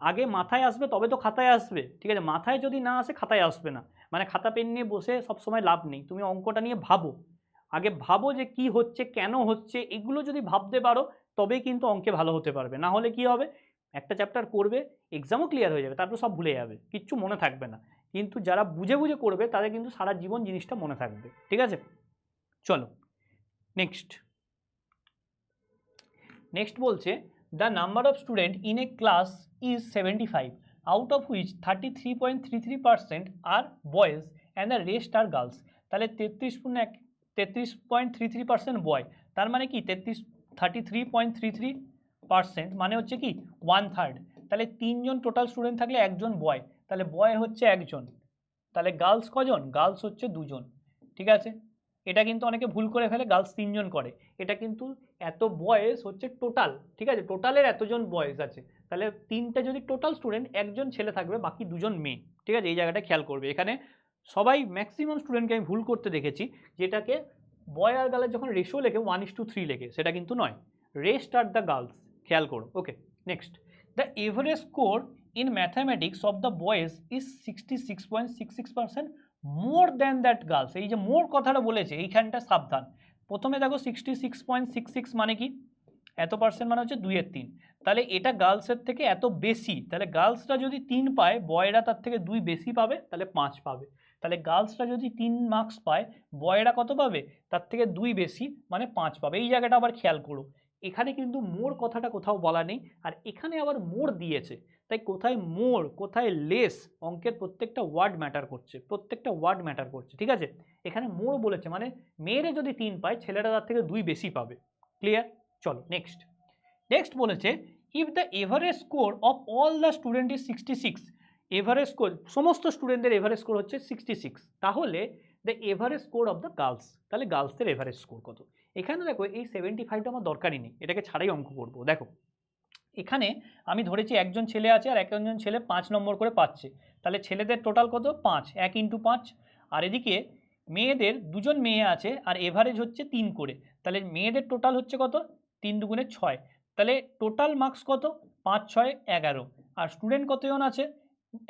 [SPEAKER 1] আগে মাথায় আসবে তবে তো খাতায় আসবে, ঠিক আছে, মাথায় যদি না আসে খাতায় আসবে না, মানে খাতা পেন নিয়ে বসে সবসময় লাভ নেই, তুমি অঙ্কটা নিয়ে ভাবো, আগে ভাবো যে কি হচ্ছে কেন হচ্ছে, এগুলো যদি ভাবতে পারো তবেই কিন্তু অঙ্কে ভালো হতে পারবে, না হলে কি হবে, একটা চ্যাপ্টার করবে, এক্সামও ক্লিয়ার হয়ে যাবে, তারপর সব ভুলে যাবে, কিচ্ছু মনে থাকবে না, কিন্তু যারা বুঝে বুঝে করবে তাদের কিন্তু সারা জীবন জিনিসটা মনে থাকবে, ঠিক আছে। চলো নেক্সট বলছে the number of student in a class is 75, out of which 33.33% are boys and the rest are girls. তাহলে 33.33% বয়, তার মানে কি 33.33% মানে হচ্ছে কি 1/3, তাহলে 3জন টোটাল স্টুডেন্ট থাকলে একজন বয়, তাহলে বয় হচ্ছে একজন, তাহলে গার্লস কজন, গার্লস হচ্ছে 2জন, ঠিক আছে। এটা কিন্তু অনেকে ভুল করে ফেলে, গার্লস 3জন করে, এটা কিন্তু এত বয়েজ হচ্ছে টোটাল, ঠিক আছে, টোটালের এতজন বয়েজ আছে, তাহলে 3টে যদি টোটাল স্টুডেন্ট, একজন ছেলে থাকবে বাকি 2জন মেয়ে, ঠিক আছে, এই জায়গাটা খেয়াল করবে। এখানে সবাই ম্যাক্সিমাম স্টুডেন্টকে আমি ভুল করতে দেখেছি, যেটাকে বয় আর গার্লের যখন রেশিও লেখে 1:3 লেখে, সেটা কিন্তু নয়, রেস্ট আর দ্য গার্লস, খেয়াল করো। Okay, next, the average score in mathematics of the boys is 66.66%, more than that girls. এই যে মোর কথাটা বলেছে এইখানটা সাবধান, প্রথমে দেখো 66.66 মানে কি, এত পার্সেন্ট মানে হচ্ছে 2/3, তাহলে এটা গার্লসের থেকে এত বেশি, তাহলে গার্লসরা যদি 3 পায়, বয়রা তার থেকে 2 বেশি পাবে, তাহলে 5 পাবে, তাহলে গার্লসরা যদি 3 মার্কস পায়, বয়রা কত পাবে, তার থেকে 2 বেশি মানে 5 পাবে। এই জায়গাটা আবার খেয়াল করো, এখানে কিন্তু মোর কথাটা কোথাও বলা নেই, আর এখানে আবার মোর দিয়েছে, তাই কোথায় মোর কোথায় লেস, অঙ্কের প্রত্যেকটা ওয়ার্ড ম্যাটার করছে, প্রত্যেকটা ওয়ার্ড ম্যাটার করছে, ঠিক আছে। এখানে মোর বলেছে মানে মেয়েরা যদি 3 পায়, ছেলেরা তার থেকে 2 বেশি পাবে। ক্লিয়ার? চলো নেক্সট বলেছে if the average score of all the student is 66, average score সমস্ত স্টুডেন্টদের এভারেজ স্কোর হচ্ছে 66, তাহলে the average score of the girls, তাহলে গার্লসদের এভারেজ স্কোর কত। এখানে দেখো এই 75টা আমার দরকারই নেই, এটাকে ছাড়াই অঙ্ক করবো। দেখো এখানে আমি ধরেছি একজন ছেলে আছে আর একজন ছেলে 5 নম্বর করে পাচ্ছে, তাহলে ছেলেদের টোটাল কত 5, 1 × 5, আর এদিকে মেয়েদের 2জন মেয়ে আছে আর এভারেজ হচ্ছে 3 করে, তাহলে মেয়েদের টোটাল হচ্ছে কত, 3 দুগুণে 6, তাহলে টোটাল মার্কস কত, 5 6 11, আর স্টুডেন্ট কতজন আছে,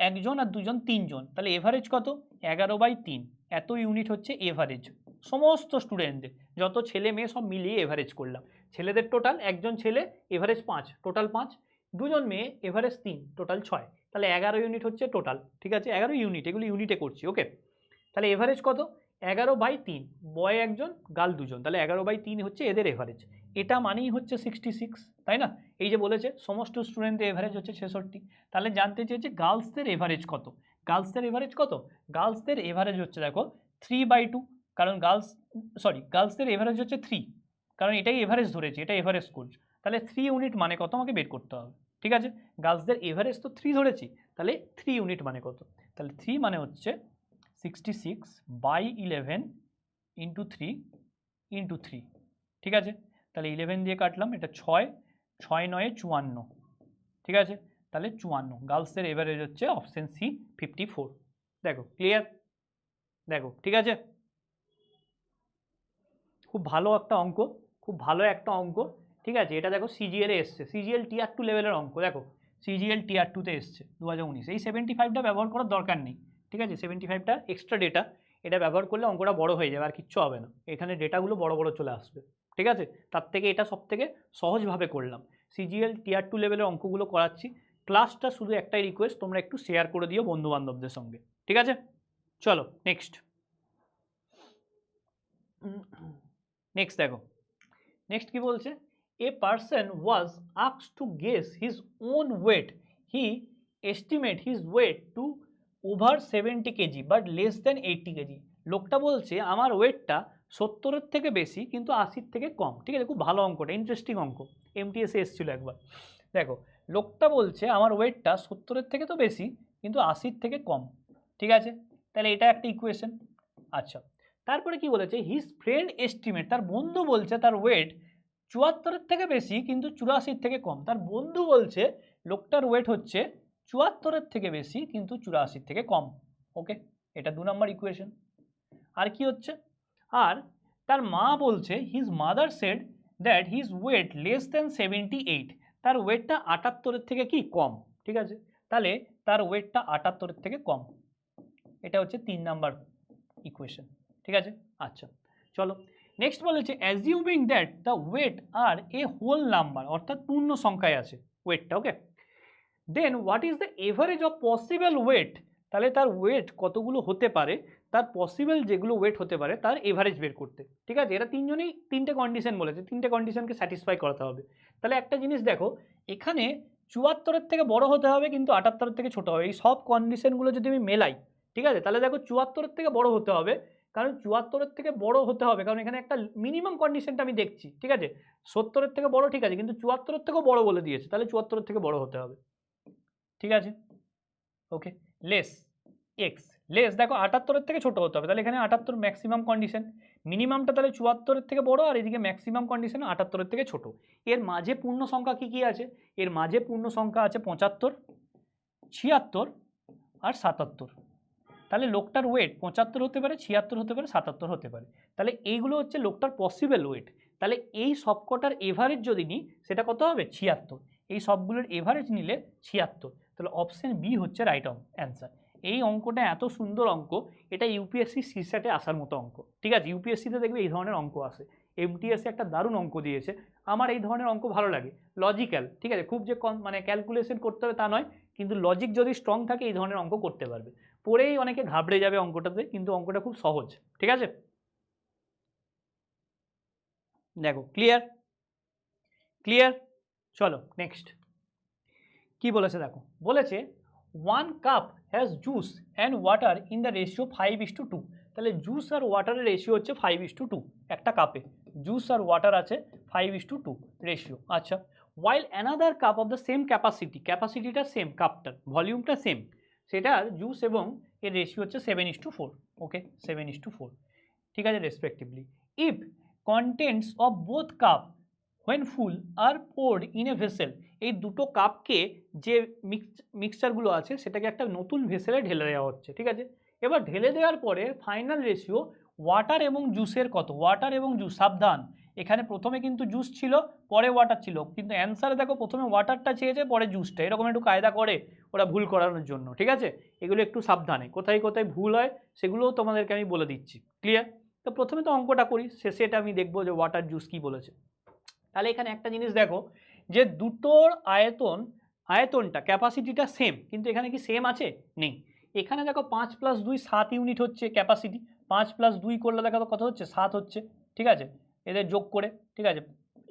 [SPEAKER 1] 1জন আর 2জন 3জন, তাহলে এভারেজ কত, 11/3, এত ইউনিট হচ্ছে এভারেজ সমস্ত স্টুডেন্টদের, যত ছেলে মেয়ে সব মিলিয়ে এভারেজ করলাম। ছেলেদের টোটাল, 1জন ছেলে এভারেজ 5, টোটাল 5, 2জন মেয়ে এভারেজ 3, টোটাল 6, তাহলে 11 ইউনিট হচ্ছে টোটাল। ঠিক আছে, 11 ইউনিট, এগুলো ইউনিটে করছি। ওকে, তাহলে এভারেজ কত, 11/3, বয় 1জন গার্ল 2জন, তাহলে 11/3 হচ্ছে এদের এভারেজ। এটা মানেই হচ্ছে 66, তাই না? এই যে বলেছে সমস্ত স্টুডেন্টদের এভারেজ হচ্ছে 66, তাহলে জানতে চেয়েছে গার্লসদের এভারেজ কত। গার্লসদের এভারেজ কত, গার্লসদের এভারেজ হচ্ছে দেখো 3/2, কারণ গার্লসদের এভারেজ হচ্ছে 3, কারণ এটাই এভারেজ ধরেছি, এটা এভারেজ করছি, তাহলে 3 ইউনিট মানে কত আমাকে বের করতে হবে। ঠিক আছে, গার্লসদের এভারেজ তো 3 ধরেছি, তাহলে 3 ইউনিট মানে কত, তাহলে 3 মানে হচ্ছে 66/11 ইন্টু 3 ইন্টু 3। ঠিক আছে, তাহলে 11 দিয়ে কাটলাম, এটা 6, 6 9 54, ঠিক আছে, তাহলে 54, গার্লসের এভারেজ হচ্ছে অপশন সি 54। দেখো ক্লিয়ার, দেখো ঠিক আছে, খুব ভালো একটা অঙ্ক, খুব ভালো একটা অঙ্ক। ঠিক আছে, এটা দেখো সিজিএল এ এসছে, সিজিএল টিয়ার 2 লেভেলের অঙ্ক, দেখো সিজিএল টিয়ার 2 তে এসছে 2019, এই 75টা ব্যবহার করার দরকার নেই। ঠিক আছে, 75টা এক্সট্রা ডেটা, এটা ব্যবহার করলে অঙ্কটা বড় হয়ে যাবে, আর কিচ্ছু হবে না, এখানে ডেটাগুলো বড় বড় চলে আসবে। ঠিক আছে, তার থেকে এটা সব থেকে সহজভাবে করলাম, সিজিএল টিয়ার 2 লেভেলের অঙ্কগুলো করাচ্ছি। ক্লাসটা শুধু একটাই রিকোয়েস্ট, তোমরা একটু শেয়ার করে দিও বন্ধু বান্ধবদের সঙ্গে। ঠিক আছে, চলো নেক্সট। নেক্সট দেখো, নেক্সট কি বলছে, a person was asked to guess his own weight, he estimate his weight to over 70 KG but less than 80 KG. লোকটা বলছে আমার ওয়েটটা 70-এর থেকে বেশি কিন্তু 80-র থেকে কম। ঠিক আছে, খুব ভালো অঙ্কটা, ইন্টারেস্টিং অঙ্ক, এমটিএসে এসেছিল একবার। দেখো লোকটা বলছে আমার ওয়েটটা 70-এর থেকে তো বেশি কিন্তু 80-র থেকে কম। ঠিক আছে, তাহলে এটা একটা ইকুয়েশন। আচ্ছা, তারপরে কি বলেছে, হিজ ফ্রেন্ড এস্টিমেট, তার বন্ধু বলছে তার ওয়েট 74-এর থেকে বেশি কিন্তু 84-র থেকে কম। তার বন্ধু বলছে লোকটার ওয়েট হচ্ছে 74-এর থেকে বেশি কিন্তু 84-র থেকে কম। ওকে, এটা 2 নম্বর ইকুয়েশন। আর কি হচ্ছে, আর তার মা বলছে his mother said that his weight less than 78, তার ওয়েটটা 78-এর থেকে কি কম। ঠিক আছে, তাহলে তার ওয়েটটা 78-এর থেকে কম, এটা হচ্ছে 3 নাম্বার ইকুয়েশন। ঠিক আছে, আচ্ছা চলো নেক্সট বলেছে assuming that the weight are a whole number, অর্থাৎ পূর্ণ সংখ্যায় আছে ওয়েটটা। Okay, then what is the average of possible weight, তাহলে তার ওয়েট কতগুলো হতে পারে, তার পসিবল যেগুলো ওয়েট হতে পারে তার এভারেজ বের করতে। ঠিক আছে, এরা তিনজনেই 3টে কন্ডিশন বলেছে, 3টে কন্ডিশনকে স্যাটিসফাই করাতে হবে। তাহলে একটা জিনিস দেখো, এখানে 74-এর থেকে বড় হতে হবে কিন্তু 78-এর থেকে ছোট হবে, এই সব কন্ডিশনগুলো যদি আমি মেলাই, ঠিক আছে, তাহলে দেখো 74-এর থেকে বড় হতে হবে, কারণ 74-এর থেকে বড় হতে হবে, কারণ এখানে একটা মিনিমাম কন্ডিশনটা আমি দেখছি। ঠিক আছে, 70-এর থেকে বড় ঠিক আছে, কিন্তু 74-এর থেকেও বড় বলে দিয়েছে, তাহলে 74-এর থেকে বড় হতে হবে। ঠিক আছে, ওকে, লেস এক্স, লেস দেখো 78-এর থেকে ছোট হতে হবে, তাহলে এখানে 78 ম্যাক্সিমাম কন্ডিশন, মিনিমামটা তাহলে 74-এর থেকে বড়, আর এদিকে ম্যাক্সিমাম কন্ডিশন 78-এর থেকে ছোট। এর মাঝে পূর্ণ সংখ্যা কি কি আছে, এর মাঝে পূর্ণ সংখ্যা আছে 75, 76 আর 77। তাহলে লোকটার ওয়েট 75 হতে পারে, 76 হতে পারে, 77 হতে পারে, তাহলে এইগুলো হচ্ছে লোকটার পসিবল ওয়েট। তাহলে এই সবকটার এভারেজ যদি নিই সেটা কত হবে, 76, এই সবগুলোর এভারেজ নিলে 76, তাহলে অপশন বি হচ্ছে রাইট অ্যান্সার। এই অঙ্কটা এত সুন্দর অঙ্ক, এটা ইউপিএসসি সিস্যাটে আসার মতো অঙ্ক। ঠিক আছে, ইউপিএসসিতে দেখবে এই ধরনের অঙ্ক আসে, এমটিএসে একটা দারুণ অঙ্ক দিয়েছে, আমার এই ধরনের অঙ্ক ভালো লাগে, লজিক্যাল। ঠিক আছে, খুব যে মানে ক্যালকুলেশন করতে হবে তা নয়, কিন্তু লজিক যদি স্ট্রং থাকে এই ধরনের অঙ্ক করতে পারবে। পড়েই অনেকে ঘাবড়ে যাবে অঙ্কটাতে, কিন্তু অঙ্কটা খুব সহজ। ঠিক আছে, দেখো ক্লিয়ার, ক্লিয়ার, চলো নেক্সট কি বলেছে দেখো, বলেছে 1 cup has juice and water in the ratio 5:2, তাহলে জুস আর ওয়াটারের রেশিও হচ্ছে 5:2, একটা কাপে জুস আর ওয়াটার আছে 5:2 রেশিও। আচ্ছা, while another cup of the same capacity, ক্যাপাসিটিটা সেম, কাপটার ভলিউমটা সেম, সেটার জুস এবং এর রেশিও হচ্ছে 7:4। ওকে, 7:4, ঠিক আছে, respectively. If contents of both cup when full are poured in a vessel, এই দুটো কাপকে যে মিক্সচারগুলো আছে সেটাকে একটা নতুন ভেসেলে ঢেলে দেওয়া হচ্ছে। ঠিক আছে, এবার ঢেলে দেওয়ার পরে ফাইনাল রেশিও ওয়াটার এবং জুসের কত, ওয়াটার এবং জুস, সাবধান এখানে প্রথমে কিন্তু জুস ছিল পরে ওয়াটার ছিল, কিন্তু অ্যান্সারে দেখো প্রথমে ওয়াটারটা চেয়েছে পরে জুসটা, এরকম একটু কায়দা করে ওরা ভুল করানোর জন্য, ঠিক আছে? এগুলো একটু সাবধানে, কোথায় কোথায় ভুল হয় সেগুলোও তোমাদেরকে আমি বলে দিচ্ছি, ক্লিয়ার? তো প্রথমে তো অঙ্কটা করি, শেষে এটা আমি দেখবো যে ওয়াটার জুস কি বলেছে। তাহলে এখানে একটা জিনিস দেখো যে দুটোর আয়তনটা ক্যাপাসিটিটা সেম, কিন্তু এখানে কি সেম আছে? নেই। এখানে দেখো 5 + 2 7 ইউনিট হচ্ছে ক্যাপাসিটি, 5 + 2 করলে দেখো কত হচ্ছে 7 হচ্ছে, ঠিক আছে? এদের যোগ করে, ঠিক আছে,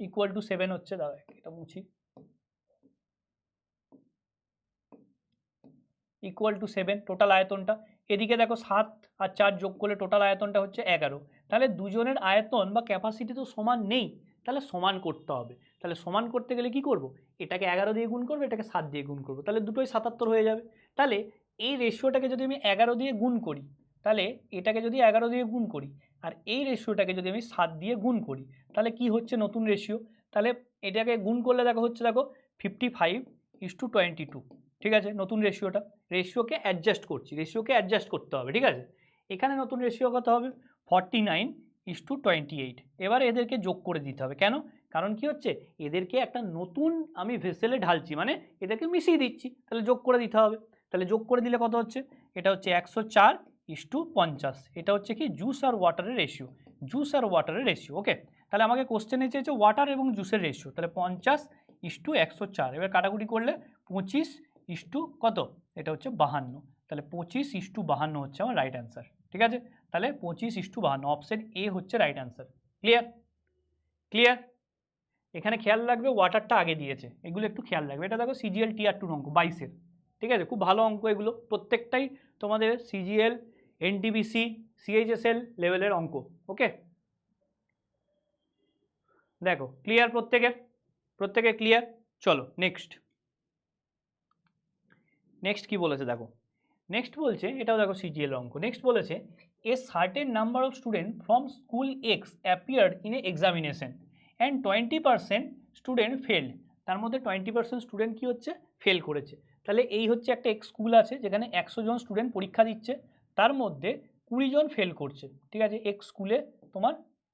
[SPEAKER 1] = 7 হচ্ছে। দাঁড়া এটা মুছি, =7 টোটাল আয়তনটা। এদিকে দেখো 7 আর 4 যোগ করলে টোটাল আয়তনটা হচ্ছে 11। তাহলে দুজনের আয়তন বা ক্যাপাসিটি তো সমান নেই, তাহলে সমান করতে হবে। তাহলে সমান করতে গেলে কি করব, এটাকে 11 দিয়ে গুণ করবো, এটাকে 7 দিয়ে গুণ করবো, তাহলে দুটোই 77 হয়ে যাবে। তাহলে এই রেশিওটাকে যদি আমি 11 দিয়ে গুণ করি, তাহলে এটাকে যদি 11 দিয়ে গুণ করি আর এই রেশিওটাকে যদি আমি 7 দিয়ে গুণ করি, তাহলে কি হচ্ছে নতুন রেশিও? তাহলে এটাকে গুণ করলে দেখো হচ্ছে, দেখো 55:22, ঠিক আছে? নতুন রেশিওটা, রেশিওকে অ্যাডজাস্ট করছি, রেশিওকে অ্যাডজাস্ট করতে হবে, ঠিক আছে? এখানে নতুন রেশিও কত হবে? 49:28। এবার এদেরকে যোগ করে দিতে হবে, কেন? কারণ কি হচ্ছে, এদেরকে একটা নতুন আমি ভেসেলে ঢালছি, মানে এদেরকে মিশিয়ে দিচ্ছি, তাহলে যোগ করে দিতে হবে। তাহলে যোগ করে দিলে কত হচ্ছে? এটা হচ্ছে 104:50। এটা হচ্ছে কি জুস আর ওয়াটারের রেশিও, জুস আর ওয়াটারের রেশিও, ওকে? তাহলে আমাকে কোশ্চেনে চেয়েছে ওয়াটার এবং জুসের রেশিও, তাহলে 50:104। এবার কাটাকুটি করলে 25 ইস্টু কত, এটা হচ্ছে 52, তাহলে 25:52 হচ্ছে আমার রাইট অ্যান্সার, ঠিক আছে? তাহলে 25:52, অপশন এ হচ্ছে রাইট অ্যান্সার। ক্লিয়ার? ক্লিয়ার? এখানে খেয়াল রাখবে ওয়াটারটা আগে দিয়েছে, এগুলো একটু খেয়াল রাখবে। এটা দেখো সিজিএল টিয়ার 2 অঙ্ক 22-এর, ঠিক আছে? খুব ভালো অঙ্ক এগুলো, প্রত্যেকটাই তোমাদের সিজিএল, এনটিপিসি, সিএইচএসএল লেভেলের অঙ্ক, ওকে? দেখো ক্লিয়ার প্রত্যেকে ক্লিয়ার? চলো নেক্সট। নেক্সট কি বলেছে দেখো, নেক্সট বলছে, এটাও দেখো সিজিএল অঙ্ক। নেক্সট বলেছে a certain number of student from school X appeared in a examination and 20% student failed. তার মধ্যে 20% স্টুডেন্ট কি হচ্ছে, ফেল করেছে। তাহলে এই হচ্ছে একটা এক্স স্কুল আছে যেখানে 100 জন স্টুডেন্ট পরীক্ষা দিচ্ছে, তার মধ্যে 20 জন ফেল করছে, ঠিক আছে? এক্স স্কুলে তোমার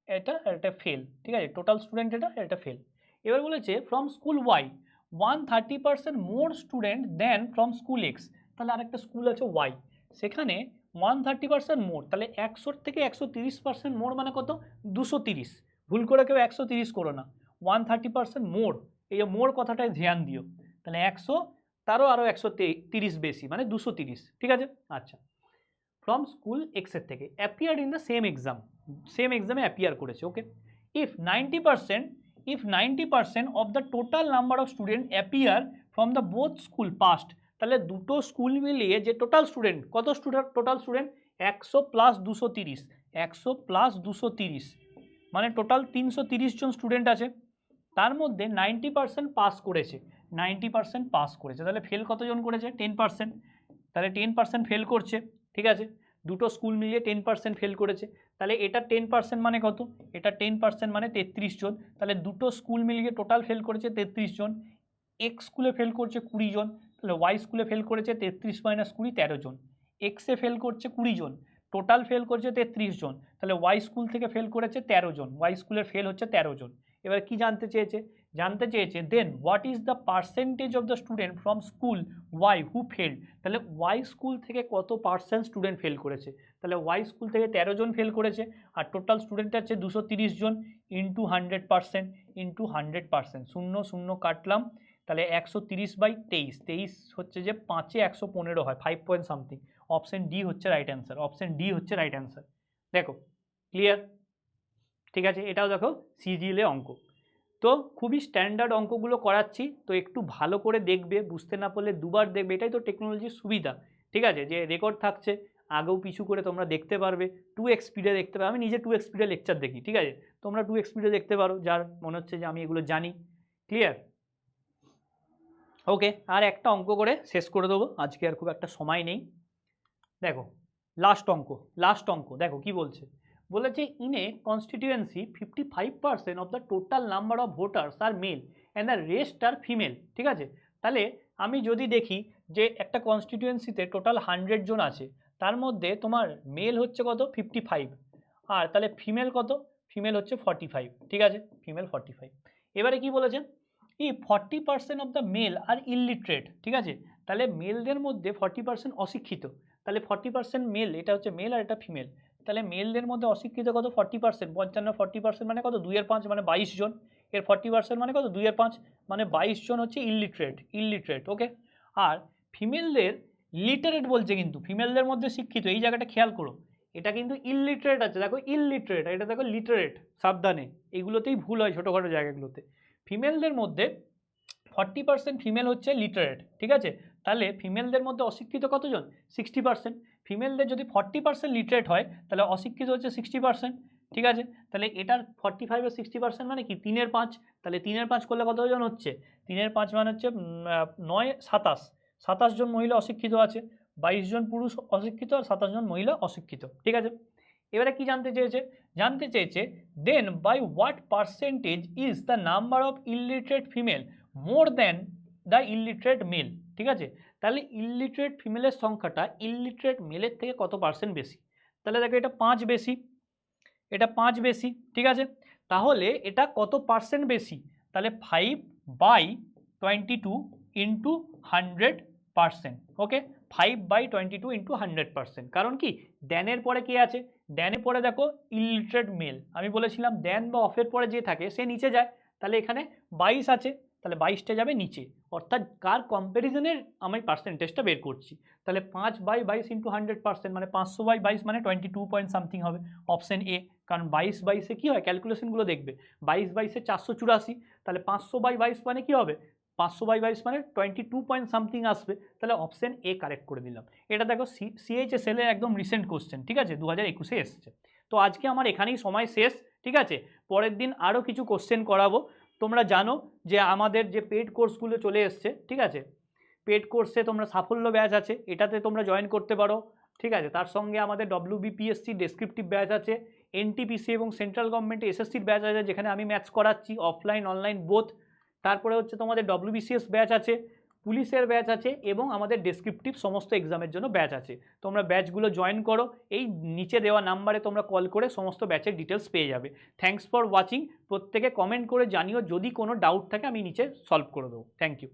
[SPEAKER 1] এটা ফেল, ঠিক আছে? টোটাল স্টুডেন্ট এটা ফেল। এবার বলেছে from school Y 130% more student than from school X. তাহলে আরেকটা স্কুল আছে ওয়াই, সেখানে 130% মোর, তাহলে 100 থেকে 130% মোর মানে কত? 230। ভুল করে কেউ 130 করো না, 130% মোর, এই মোর কথাটায় ধ্যান দিও। তাহলে 100 তারও আরও 130 বেশি, মানে 230, ঠিক আছে? আচ্ছা, ফ্রম স্কুল এক্সের থেকে অ্যাপিয়ার্ড ইন দ্য সেম এক্সামে অ্যাপিয়ার করেছে, okay? If 90% of the total number of student appear from the both school passed, তাহলে দুটো স্কুল মিলিয়ে যে টোটাল স্টুডেন্ট, কত স্টুডেন্ট টোটাল স্টুডেন্ট? 100 + 230, 100 + 230 মানে টোটাল 330 জন স্টুডেন্ট আছে, তার মধ্যে 90% পাস করেছে, 90% পাস করেছে, তাহলে ফেল কতজন করেছে? 10%। তাহলে 10% ফেল করছে, ঠিক আছে? দুটো স্কুল মিলিয়ে 10% ফেল করেছে, তাহলে এটা 10% মানে কত? এটা 10% মানে 33 জন, তাহলে দুটো স্কুল মিলিয়ে টোটাল ফেল করেছে 33 জন। এক্স স্কুলে ফেল করছে 20 জন, তাহলে ওয়াই স্কুলে ফেল করেছে 33 - 20 13 জন। এক্সে ফেল করছে 20 জন, টোটাল ফেল করছে 33 জন, তাহলে ওয়াই স্কুল থেকে ফেল করেছে 13 জন, ওয়াই স্কুলের ফেল হচ্ছে 13 জন। এবার কি জানতে চেয়েছে? জানতে চেয়েছে then what is the percentage of the student from school Y who failed. তাহলে ওয়াই স্কুল থেকে কত পার্সেন্ট স্টুডেন্ট ফেল করেছে? তাহলে ওয়াই স্কুল থেকে 13 জন ফেল করেছে, আর টোটাল স্টুডেন্ট আছে 230 জন, ইন্টু 100%, ইন্টু 100%, 0 0 কাটলাম, তাহলে 130/23, 23 হচ্ছে যে 5-এ 115 হয়, 5 পয়েন্ট সামথিং। অপশন ডি হচ্ছে রাইট অ্যান্সার, অপশন ডি হচ্ছে রাইট অ্যান্সার। দেখো ক্লিয়ার? ঠিক আছে, এটাও দেখো সিজিএল অঙ্ক। তো খুবই স্ট্যান্ডার্ড অঙ্কগুলো করাচ্ছি, তো একটু ভালো করে দেখবে, বুঝতে না পারলে দুবার দেখবে, এটাই তো টেকনোলজির সুবিধা, ঠিক আছে? যে রেকর্ড থাকছে, আগেও পিছু করে তোমরা দেখতে পারবে, 2x স্পিডে দেখতে পারবে। আমি নিজে 2x স্পিডে লেকচার দেখি, ঠিক আছে? তোমরা 2x স্পিডে দেখতে পারো, যার মনে হচ্ছে যে আমি এগুলো জানি। ক্লিয়ার? ওকে, আর একটা অঙ্ক করে শেষ করে দেবো, আজকে আর খুব একটা সময় নেই। দেখো লাস্ট অঙ্ক দেখো কি বলছে। বলেছে in a constituency 55% of the total number of voters are male and the rest are female, ঠিক আছে? তাহলে আমি যদি দেখি যে একটা কনস্টিটিউয়েন্সিতে টোটাল 100 জন আছে, তার মধ্যে তোমার মেল হচ্ছে কত? 55, আর তাহলে ফিমেল কত, ফিমেল হচ্ছে 45, ঠিক আছে, ফিমেল 45। এবারে কি বলেছেন, ই 40% of the male are illiterate, ঠিক আছে, তাহলে মেলদের মধ্যে 40% অশিক্ষিত, তাহলে 40% মেল, এটা হচ্ছে মেল আর এটা ফিমেল, তাহলে মেলদের মধ্যে অশিক্ষিত কত 40%, 55 40% মানে কত 2/5 মানে 22 জন, এর 40% মানে কত 2/5 মানে 22 জন হচ্ছে ইলিটারেট, ওকে। আর ফিমেলদের লিটারেট বলছে, কিন্তু ফিমেলদের মধ্যে শিক্ষিত, এই জায়গাটা খেয়াল করো, এটা কিন্তু ইলিটারেট আছে, দেখো ইলিটারেট, এটা দেখো লিটারেট, সাবধানে, এগুলোতেই ভুল হয় ছোটোখাটো জায়গাগুলোতে। ফিমেলদের মধ্যে 40% ফিমেল হচ্ছে লিটারেট, ঠিক আছে, তাহলে ফিমেলদের মধ্যে অশিক্ষিত কতজন 60%, ফিমেলদের যদি 40% লিটারেট হয় তাহলে অশিক্ষিত হচ্ছে 60%, ঠিক আছে, তাহলে এটার 45 আর 60% মানে কি 3/5, তাহলে 3/5 করলে কতজন হচ্ছে, 3/5 মানে হচ্ছে 9 27 জন মহিলা অশিক্ষিত আছে, 22 জন পুরুষ অশিক্ষিত আর 27 জন মহিলা অশিক্ষিত, ঠিক আছে। এবারে কি জানতে চেয়েছে then by what percentage is the number of illiterate female more than the illiterate male, ঠিক আছে, তাহলে ইলিটারেট ফিমেলের সংখ্যাটা ইলিটারেট মেলের থেকে কত পার্সেন্ট বেশি, তাহলে দেখো এটা 5 বেশি, এটা 5 বেশি, ঠিক আছে, তাহলে এটা কত পার্সেন্ট বেশি, তাহলে 5/22 ইন্টু 100%, ওকে, 5/22 ইন্টু 100%, কারণ কি দ্যানের পরে কি আছে, দ্যানের পরে দেখো ইলিটারেট মেল, আমি বলেছিলাম দ্যান বা অফের পরে যে থাকে সে নিচে যায়, তাহলে এখানে 22 আছে, তাহলে 22টা যাবে নিচে, অর্থাৎ কার কম্প্যারিজনের আমি পার্সেন্টেজটা বের করছি, তাহলে 5/22 ইন্টু 100% মানে 500/22 মানে 22 পয়েন্ট সামথিং হবে, অপশন এ, কারণ 22/22-এ কী হয় ক্যালকুলেশনগুলো দেখবে, 22/22-এ 484, তাহলে 500/22 মানে কী হবে, 500/22 মানে 22 পয়েন্ট সামথিং আসবে, তাহলে অপশন এ কারেক্ট করে দিলাম। এটা দেখো CHSL এর একদম রিসেন্ট কোশ্চেন, ঠিক আছে, 2021-এ এসছে। তো আজকে আমার এখানেই সময় শেষ, ঠিক আছে, পরের দিন আরও কিছু কোশ্চেন করাবো। তোমরা জানো যে আমাদের যে পেড কোর্সগুলো চলে এসছে, ঠিক আছে, পেড কোর্সে তোমরা সাফল্য ব্যাচ আছে, এটাতে তোমরা জয়েন করতে পারো, ঠিক আছে, তার সঙ্গে আমাদের WBPSC ডেসক্রিপটিভ ব্যাচ আছে, NTPC এবং সেন্ট্রাল গভর্নমেন্ট SSCর ব্যাচ আছে, যেখানে আমি ম্যাথস করাচ্ছি অফলাইন অনলাইন বোথ, তারপরে হচ্ছে তোমাদের WBCS ব্যাচ আছে, পুলিশের ব্যাচ আছে এবং আমাদের ডেসক্রিপটিভ সমস্ত এক্সামের জন্য ব্যাচ আছে। তোমরা ব্যাচগুলো জয়েন করো, এই নিচে দেওয়া নাম্বারে তোমরা কল করে সমস্ত ব্যাচের ডিটেলস পেয়ে যাবে। থ্যাঙ্কস ফর ওয়াচিং, প্রত্যেকে কমেন্ট করে জানিও, যদি কোনো ডাউট থাকে আমি নিচে সলভ করে দেবো। Thank you.